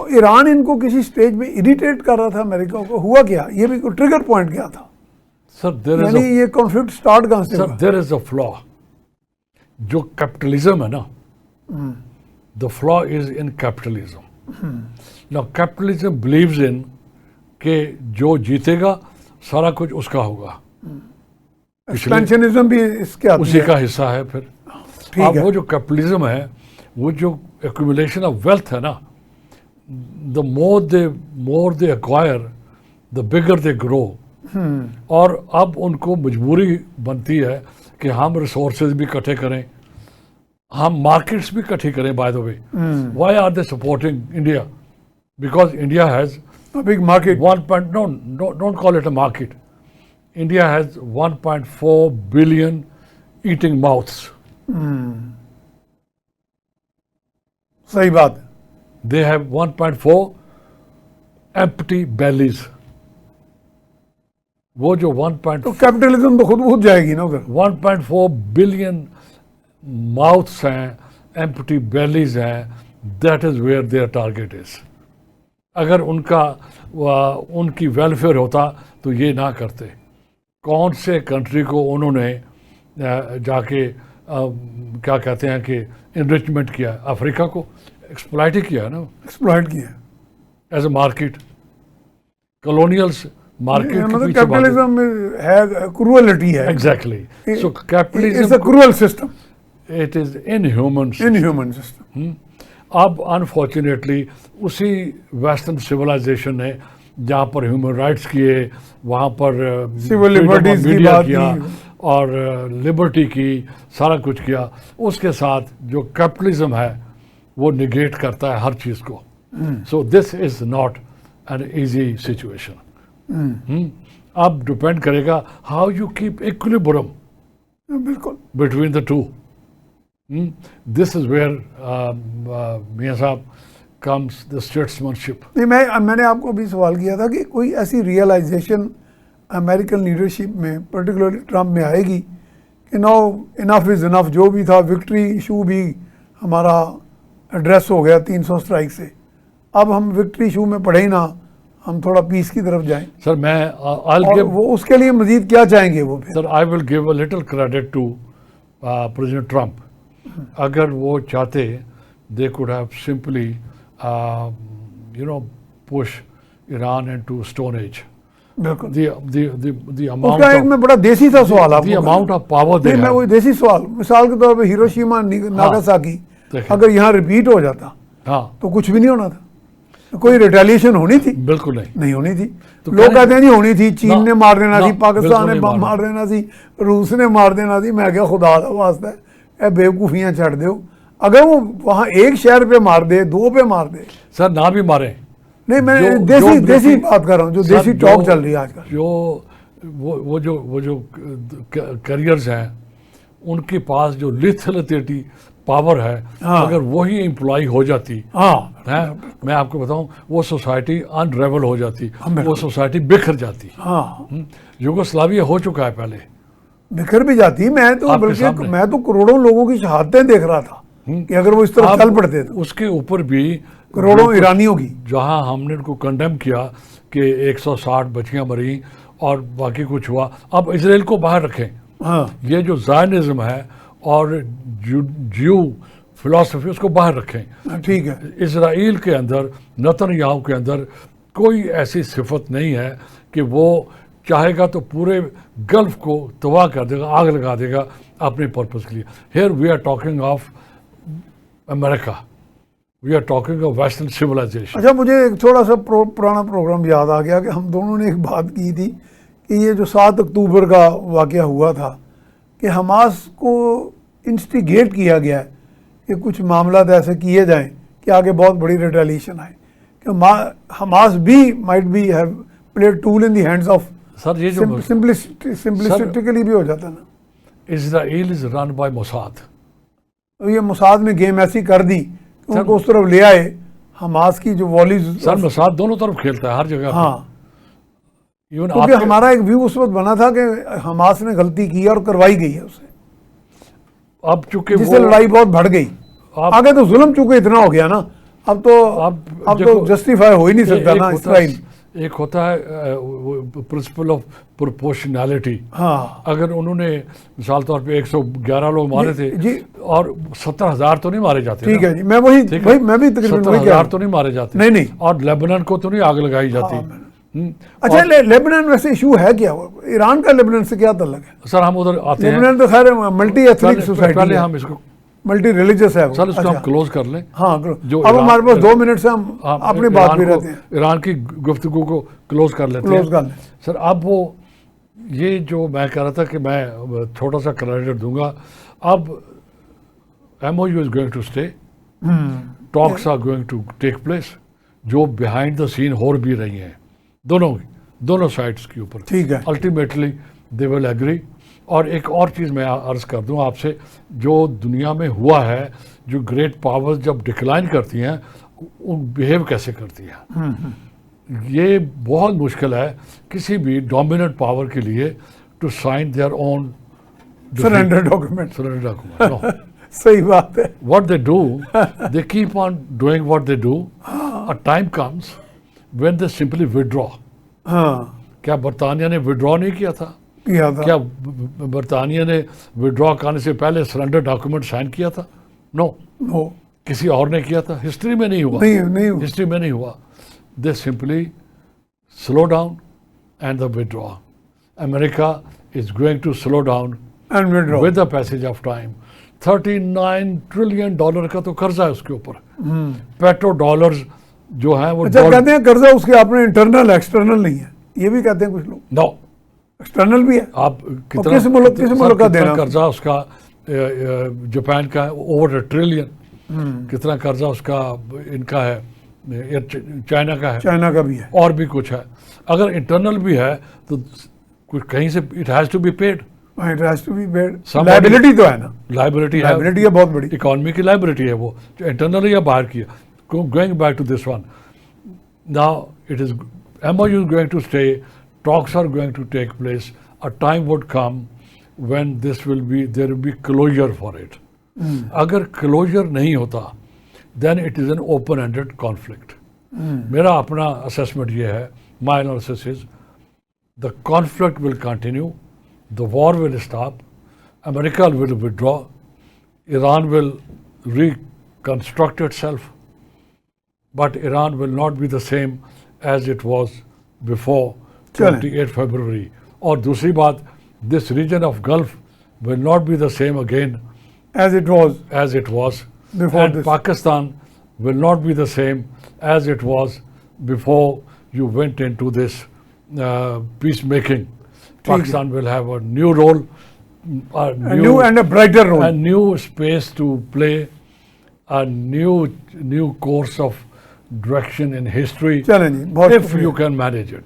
तो ईरान इनको किसी स्टेज में इरिटेट कर रहा था अमेरिका को, हुआ क्या, ये भी कोई ट्रिगर पॉइंट क्या था? सर यानी ये कॉन्फ्लिक्ट स्टार्ट कहाँ से हुआ? देयर इज अ फ्लॉ, जो कैपिटलिज्म है ना, the flaw is in capitalism. Now capitalism believes in कि जो जीतेगा सारा कुछ उसका होगा, एक्सपेंशनिज्म भी इसके आती उसी है। का हिस्सा है। फिर ठीक अब है। वो जो कैपिटलिज्म है, वो जो एक्यूमुलेशन ऑफ वेल्थ है ना, the more they acquire the bigger they grow. और अब उनको मजबूरी बनती है कि हम रिसोर्सेज भी इकट्ठे करें, हम मार्केट्स भी इकट्ठी करें। By the way, why are they supporting India? Because India has big market. don't call it a market. India has 1.4 billion eating mouths. सही बात है। They have 1.4 empty bellies. वो जो तो कैपिटलिज्म तो खुद बहुत जाएगी ना उधर। 1.4 बिलियन माउथ्स हैं, एम्प्टी बेलीज हैं, that is where their target is. अगर उनकी वेलफेयर होता तो ये ना करते। कौन से कंट्री को उन्होंने जाके क्या कहते हैं कि इनरिचमेंट किया? अफ्रीका को एक्सप्लॉइट ही किया ना, एक्सप्लॉइट किया एज ए मार्केट। कॉलोनियल्स मार्केट मतलब कैपिटलिज्म है, क्रूअलिटी है। Exactly. So capitalism it's a cruel system, it is inhuman system. अब अनफॉर्चुनेटली उसी वेस्टर्न सिविलाइजेशन ने जहाँ पर ह्यूमन राइट्स किए, वहाँ पर सिविल लिबर्टीज की बात किया की और लिबर्टी की, सारा कुछ किया, उसके साथ जो कैपिटलिज्म है वो निगेट करता है हर चीज़ को। So this is not an easy situation. अब डिपेंड करेगा हाउ यू कीप इक्विलिब्रियम बिल्कुल between the two. This is where मियां साहब कम्स द स्टेट्समैनशिप। नहीं, मैंने आपको भी सवाल किया था कि कोई ऐसी रियलाइजेशन अमेरिकन लीडरशिप में, पर्टिकुलरली ट्रम्प में आएगी कि नो इनफ इज़ इनफ। जो भी था, विक्ट्री इशू भी हमारा एड्रेस हो गया 300 स्ट्राइक से, अब हम विक्ट्री इशू में पढ़े ही ना, हम थोड़ा पीस की तरफ जाएं। सर मैं वो उसके लिए मजीद क्या चाहेंगे वो? Sir I will give a little credit to President Trump. अगर वो चाहते, they could have simply push Iran into stone age. बिल्कुल। the amount उसका एक of में बड़ा देसी सा सवाल आपको, the amount of power they नहीं, मैं have। वही देसी सवाल, मिसाल के तौर पे हिरोशिमा नागासाकी अगर यहाँ रिपीट हो जाता हाँ, तो कुछ भी नहीं होना था, कोई रिटेलिएशन होनी थी? बिल्कुल नहीं होनी थी। तो लोग कहते हैं नहीं होनी थी, चीन ने मार देना ना, थी, पाकिस्तान ने बिल्कुल नहीं मार देना थी, रूस ने मार देना थी। मैं क्या खुदा का वास्ता है, ए बेवकूफियां छड़ दो। अगर वो वहाँ एक शहर पे मार दे, 2 पे मार दे, सर ना भी मारे। नहीं मैं जो देसी बात कर रहा हूँ, जो देसी टॉक चल रही है आजकल। जो वो जो करियर्स हैं, उनके पास जो लिथलिटी पावर है, अगर वही एम्प्लॉय हो जाती है, मैं आपको बताऊं, वो सोसाइटी अनरेवल हो जाती, वो सोसाइटी बिखर जाती। यूगोस्लाविया हो चुका है पहले, बिखर भी जाती। मैं तो करोड़ों लोगों की शहादतें देख रहा था कि अगर वो इस तरह चल पड़ते तो। उसके ऊपर भी करोड़ों ईरानियों की, जहां हमने उनको कंडेम किया कि 160 बच्चियां मरी और बाकी कुछ हुआ, अब इजराइल को बाहर रखें। ये जो ज़ायनिज़्म है और ज्यू फिलॉसफी, उसको बाहर रखें। ठीक है। इजराइल के अंदर, नेतन्याहू के अंदर कोई ऐसी सिफत नहीं है कि वो चाहेगा तो पूरे गल्फ को तबाह कर देगा, आग लगा देगा अपने पर्पज़ के लिए। Here we are talking of America, we are talking of western civilization. अच्छा, मुझे एक थोड़ा सा पुराना प्रोग्राम याद आ गया कि हम दोनों ने एक बात की थी कि ये जो 7 अक्टूबर का वाक़या हुआ था कि हमास को इंस्टिगेट किया गया है कि कुछ मामला ऐसे किए जाएं कि आगे बहुत बड़ी रिटेलिएशन आए, कि हमास भी might be have played tool in the hands of. Sir ये जो सिंपलिस्टिकली भी हो जाता ना, Israel is run by Mossad. तो ये मोसाद ने गेम ऐसी कर दी कि उनको उस तरफ ले आए, हमास की जो वॉलीज। सर मोसाद दोनों तरफ खेलता है हर जगह। हाँ, क्योंकि हमारा एक व्यू उस वक्त बना था कि हमास ने गलती की और करवाई गई है उसे, अब चूंकि जिससे लड़ाई बहुत बढ़ गई। आगे तो जुल्म चूंकि इतना हो गया ना, अब तो देखो, जस्टिफाई हो ही नहीं सकता ना इसराइल। एक होता है प्रिंसिपल ऑफ प्रोपोर्शनैलिटी। हाँ अगर उन्होंने मिसाल तौर पे 111 लोग मारे थे जी। और 70,000 तो नहीं मारे जाते ठीक ना। है जी, मैं वही ठीक वही है? मैं भी तकरीबन वही कह रहा 70,000 हूं। तो नहीं मारे जाते। नहीं। और लेबनान को तो नहीं आग लगाई जाती। अच्छा, लेबनान वैसे इशू है क्या? ईरान का लेबनान से क्या ताल्लुक है? सर हम उधर आते हैं। लेबनान तो खैर मल्टी एथनिक सोसाइटी पहले है, हम इसको मल्टी रिलीजियस है वो। सर इसको हम अच्छा। क्लोज कर लें। हाँ जो अब हमारे पास 2 मिनट से हम हम अपनी बात भी ईरान रहते हैं। ईरान की गुफ्तगू को क्लोज कर लेते क्लोज हैं। कर लें। सर अब वो ये जो मैं कह रहा था कि मैं छोटा सा क्रेडिट दूंगा। अब MOU is going to stay, talks are going to take place, जो बिहाइंड द सीन हो भी रही हैं दोनों साइड्स के ऊपर। ठीक है। Ultimately they will agree. और एक और चीज़ मैं अर्ज़ कर दूं आपसे, जो दुनिया में हुआ है, जो ग्रेट पावर्स जब डिक्लाइन करती हैं वो बिहेव कैसे करती हैं। ये बहुत मुश्किल है किसी भी डोमिनेंट पावर के लिए to sign their own surrender document. No. सही बात है। What they do, they keep on doing what they do. A time comes when they simply withdraw. हाँ क्या बरतानिया ने विड्रॉ नहीं किया था? किया था। क्या बरतानिया ने विड्रॉ करने से पहले सरेंडर डॉक्यूमेंट साइन किया था? नो। नो, किसी और ने किया था? हिस्ट्री में नहीं हुआ। नहीं हिस्ट्री में नहीं हुआ। They simply slow down and the withdraw. America is going to slow down and withdraw with the passage of time. $39 trillion का तो कर्जा है उसके ऊपर। पेट्रो डॉलर्स जो है वो अच्छा, कहते हैं कर्जा उसके अपने इंटरनल एक्सटर्नल नहीं है, ये भी कहते हैं कुछ लोग। नो, एक्सटर्नल भी है। आप किस मुल्क का देना? कर्जा उसका जापान का ओवर $1 ट्रिलियन। कितना कर्जा उसका इनका है, चाइना का है, चाइना का भी है, और भी कुछ है। अगर इंटरनल भी है तो कुछ कहीं से it has to be paid. It has to be paid. Somebody- liability तो है ना, लाइबिलिटी लायबिलिटी है बहुत बड़ी। इकोनॉमी की लाइबिलिटी है वो, जो इंटरनल या बाहर की है। Going back to this one, now it is MOU is going to stay, talks are going to take place. A time would come when there will be closure for it. अगर closure नहीं होता then it is an open-ended conflict. मेरा अपना assessment ये है, my analysis is the conflict will continue, the war will stop, America will withdraw, Iran will reconstruct itself, but Iran will not be the same as it was before 28 February. और दूसरी बात, this region of Gulf will not be the same again as it was before and this. Pakistan will not be the same as it was before you went into this peacemaking. Pakistan will have a new role, a new and a brighter role, a new space to play, a new course of direction in history, चलें जी, बहुत if शुक्रिया। you can manage it.